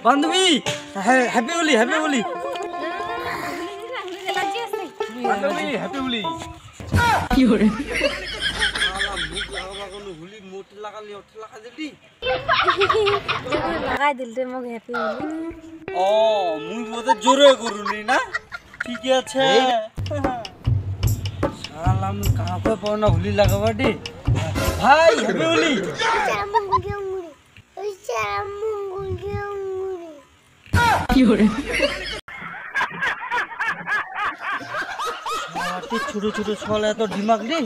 বান্ধবী happy Holi happy Holi happy Holi কি করে হোলি মোট লাগালি ওঠ লাগা দিবি লাগাই দিলতে মোক হ্যাপি হোলি ও মুই বলতে জোরে করুনি না ঠিক আছে শালা মুই কাকে পাওনা হোলি লাগাবা দে ভাই হ্যাপি হোলি কি করে ছোট ছোট ছলা এত দিমাগ রে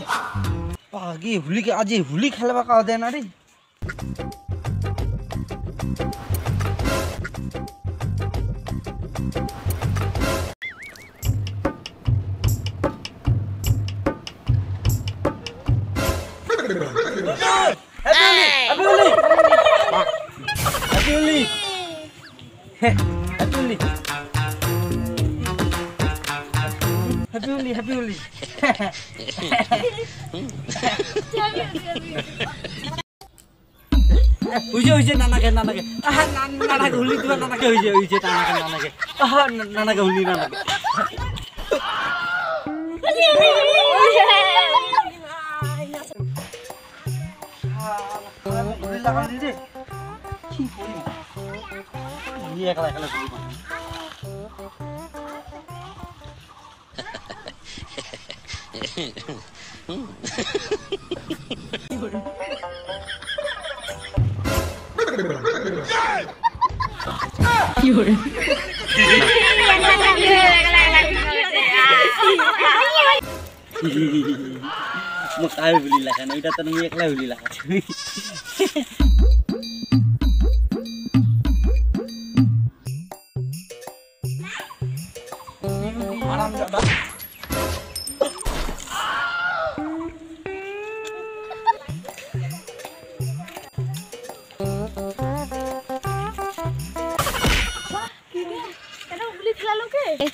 আগে হোলি আজ হোলি খেলবা কাও দেয় না রে Happy Holi. Uje nanake. Nanake Holi tu nanake uje nanake. Nanake Holi nanake. Holi lagan di deh. Ini ekala Holi. Mau kaya beli lah kan, udah tenang ekla beli lah. Malam coba.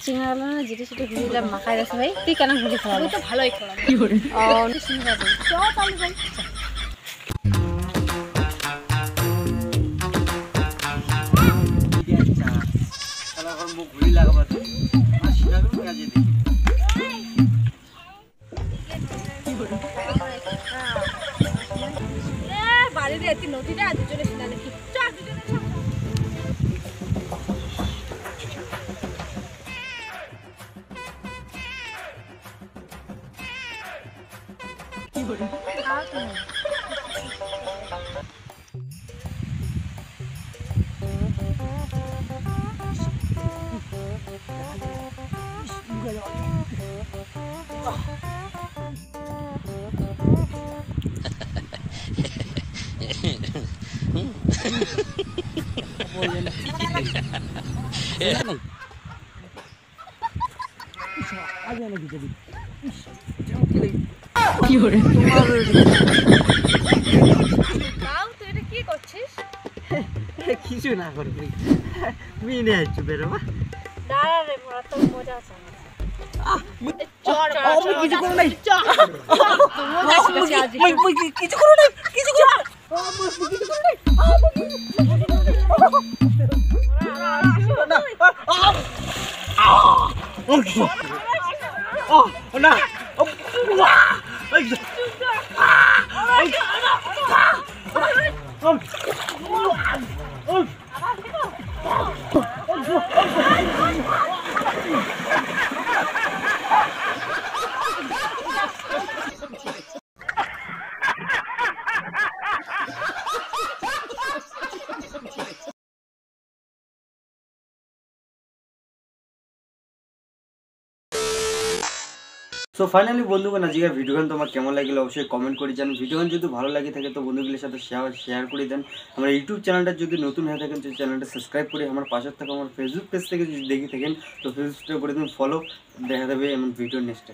চিংড়ালা যেটা সেটা ঘুরিলাম মাখায় গেছে ভাই তুই কেন ঘুরে খাওয়া আমি তো ভালোই খেলাম কি করে ও চিংড়া তো চল তাহলে যাই শালা এখন মুখ ঘুরি লাগাবা তো আর সিনাবে কাজে দেখি কি করে বাড়িতে এত নদীটা দুজনে সিনালে কি চল দুজনে চল কিছু না করবি তুমি নিয়ে আসছো বেরোবা মজা আছে কিছু করো না সো ফাইনালি বন্ধুগণ আজকের ভিডিওখান তোমার কেমন লাগলো অবশ্যই কমেন্ট করে জানান ভিডিওখান যদি ভালো লাগে থাকে তো বন্ধুগুলোর সাথে শেয়ার করে দেন আমার ইউটিউব চ্যানেলটা যদি নতুন হয়ে থাকেন তো চ্যানেলটা সাবস্ক্রাইব করে আমার পাশে থাকা আমার ফেসবুক পেজ থেকে যদি দেখে থাকেন তো ফেসবুকটা করে দিন ফলো দেখা দেবে এমন ভিডিও নেক্সট